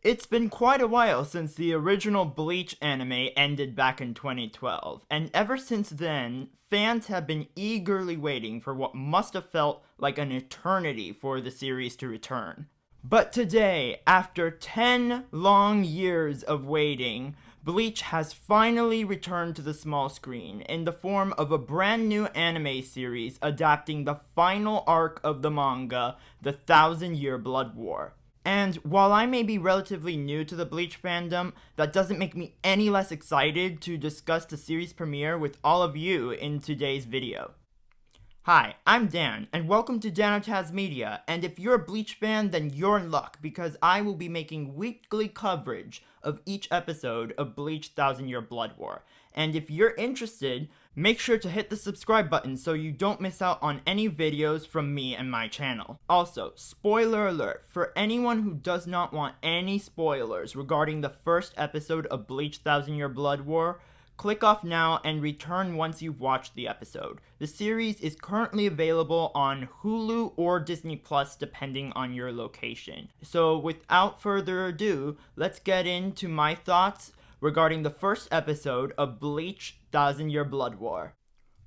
It's been quite a while since the original Bleach anime ended back in 2012, and ever since then, fans have been eagerly waiting for what must have felt like an eternity for the series to return. But today, after 10 long years of waiting, Bleach has finally returned to the small screen in the form of a brand new anime series adapting the final arc of the manga, The Thousand Year Blood War. And while I may be relatively new to the Bleach fandom, that doesn't make me any less excited to discuss the series premiere with all of you in today's video. Hi, I'm Dan, and welcome to Danotaz Media, and if you're a Bleach fan, then you're in luck, because I will be making weekly coverage of each episode of Bleach Thousand Year Blood War. And if you're interested, make sure to hit the subscribe button so you don't miss out on any videos from me and my channel. Also, spoiler alert, for anyone who does not want any spoilers regarding the first episode of Bleach Thousand Year Blood War, click off now and return once you've watched the episode. The series is currently available on Hulu or Disney Plus depending on your location. So without further ado, let's get into my thoughts regarding the first episode of Bleach Thousand Year Blood War.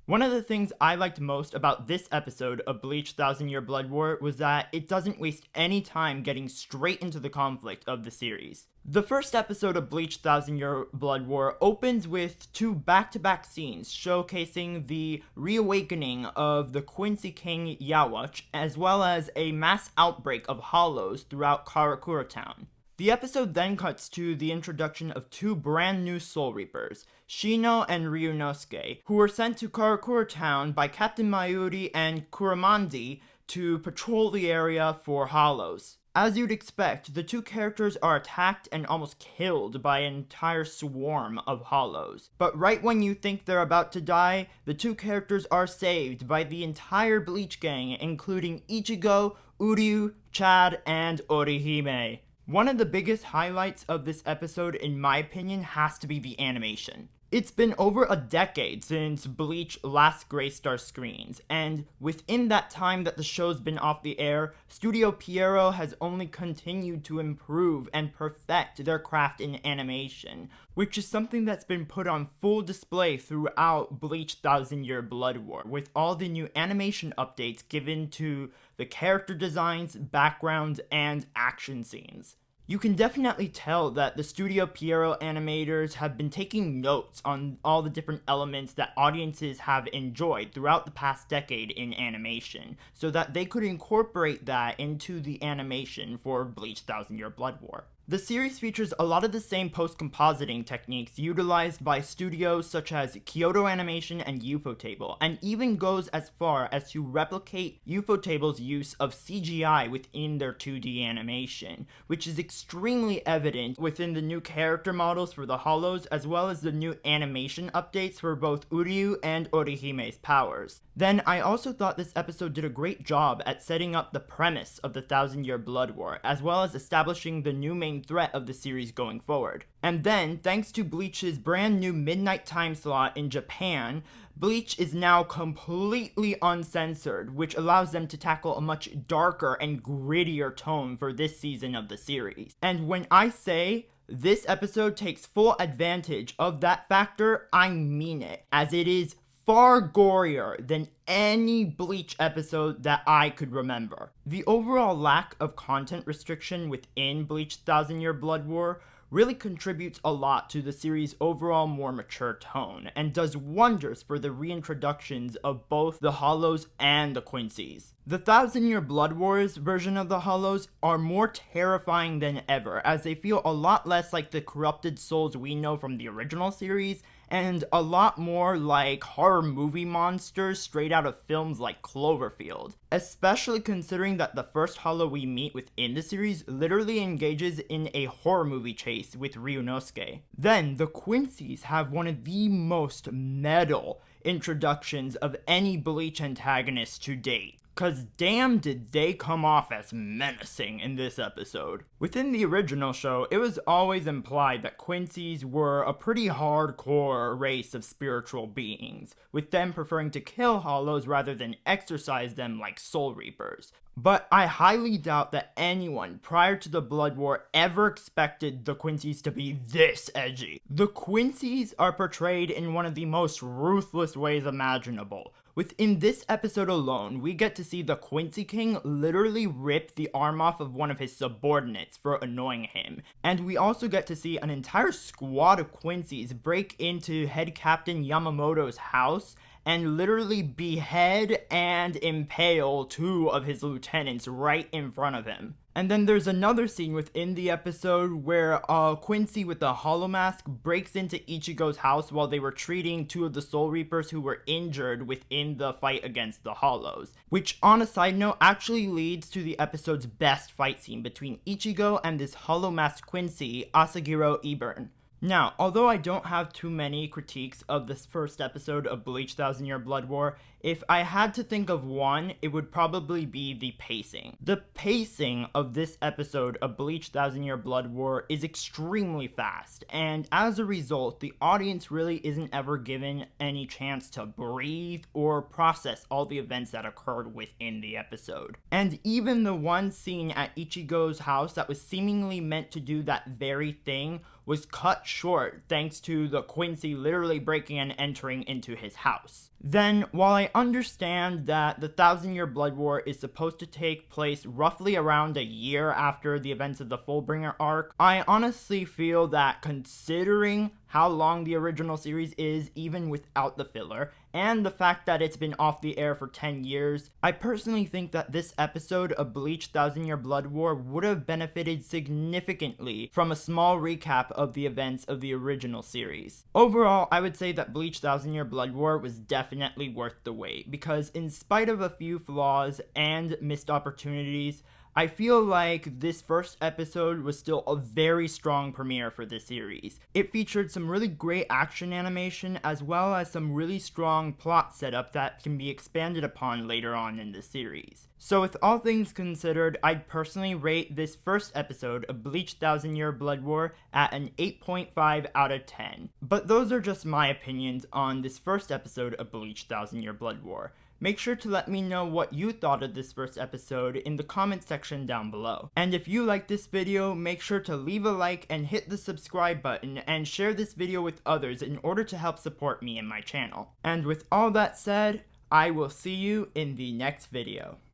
One of the things I liked most about this episode of Bleach Thousand Year Blood War was that it doesn't waste any time getting straight into the conflict of the series. The first episode of Bleach Thousand Year Blood War opens with two back-to-back scenes showcasing the reawakening of the Quincy king Yawach, as well as a mass outbreak of hollows throughout Karakura Town. The episode then cuts to the introduction of two brand new Soul Reapers, Shino and Ryunosuke, who were sent to Karakura Town by Captain Mayuri and Kuramandi to patrol the area for hollows. As you'd expect, the two characters are attacked and almost killed by an entire swarm of hollows. But right when you think they're about to die, the two characters are saved by the entire Bleach gang, including Ichigo, Uryu, Chad, and Orihime. One of the biggest highlights of this episode, in my opinion, has to be the animation. It's been over a decade since Bleach last graced our screens, and within that time that the show's been off the air, Studio Pierrot has only continued to improve and perfect their craft in animation, which is something that's been put on full display throughout Bleach Thousand Year Blood War, with all the new animation updates given to the character designs, backgrounds, and action scenes. You can definitely tell that the Studio Pierrot animators have been taking notes on all the different elements that audiences have enjoyed throughout the past decade in animation, so that they could incorporate that into the animation for Bleach Thousand Year Blood War. The series features a lot of the same post-compositing techniques utilized by studios such as Kyoto Animation and Ufotable, and even goes as far as to replicate Ufotable's use of CGI within their 2D animation, which is extremely evident within the new character models for the Hollows, as well as the new animation updates for both Uryu and Orihime's powers. Then, I also thought this episode did a great job at setting up the premise of the Thousand Year Blood War, as well as establishing the new main threat of the series going forward. And then, thanks to Bleach's brand new midnight time slot in Japan, Bleach is now completely uncensored, which allows them to tackle a much darker and grittier tone for this season of the series. And when I say this episode takes full advantage of that factor, I mean it, as it is far gorier than any Bleach episode that I could remember. The overall lack of content restriction within Bleach Thousand Year Blood War really contributes a lot to the series' overall more mature tone, and does wonders for the reintroductions of both the Hollows and the Quincy's. The Thousand Year Blood Wars version of the Hollows are more terrifying than ever, as they feel a lot less like the corrupted souls we know from the original series, and a lot more like horror movie monsters straight out of films like Cloverfield. Especially considering that the first Hollow we meet within the series literally engages in a horror movie chase with Ryunosuke. Then, the Quincy's have one of the most metal introductions of any Bleach antagonist to date. Cause damn did they come off as menacing in this episode. Within the original show, it was always implied that Quincy's were a pretty hardcore race of spiritual beings, with them preferring to kill Hollows rather than exorcise them like Soul Reapers. But I highly doubt that anyone prior to the Blood War ever expected the Quincy's to be this edgy. The Quincy's are portrayed in one of the most ruthless ways imaginable. Within this episode alone, we get to see the Quincy King literally rip the arm off of one of his subordinates for annoying him. And we also get to see an entire squad of Quincy's break into Head Captain Yamamoto's house and literally behead and impale two of his lieutenants right in front of him. And then there's another scene within the episode where Quincy with the Hollow Mask breaks into Ichigo's house while they were treating two of the Soul Reapers who were injured within the fight against the Hollows. Which, on a side note, actually leads to the episode's best fight scene between Ichigo and this Hollow Mask Quincy, Asagiro Ibern. Now, although I don't have too many critiques of this first episode of Bleach Thousand Year Blood War, if I had to think of one, it would probably be the pacing. The pacing of this episode of Bleach Thousand Year Blood War is extremely fast, and as a result, the audience really isn't ever given any chance to breathe or process all the events that occurred within the episode. And even the one scene at Ichigo's house that was seemingly meant to do that very thing was cut short thanks to the Quincy literally breaking and entering into his house. Then, while I understand that the Thousand Year Blood War is supposed to take place roughly around a year after the events of the Fullbringer arc, I honestly feel that considering how long the original series is even without the filler, and the fact that it's been off the air for 10 years, I personally think that this episode of Bleach Thousand Year Blood War would have benefited significantly from a small recap of the events of the original series. Overall, I would say that Bleach Thousand Year Blood War was definitely worth the wait, because in spite of a few flaws and missed opportunities, I feel like this first episode was still a very strong premiere for this series. It featured some really great action animation as well as some really strong plot setup that can be expanded upon later on in the series. So with all things considered, I'd personally rate this first episode of Bleach Thousand Year Blood War at an 8.5 out of 10. But those are just my opinions on this first episode of Bleach Thousand Year Blood War. Make sure to let me know what you thought of this first episode in the comment section down below. And if you like this video, make sure to leave a like and hit the subscribe button and share this video with others in order to help support me and my channel. And with all that said, I will see you in the next video.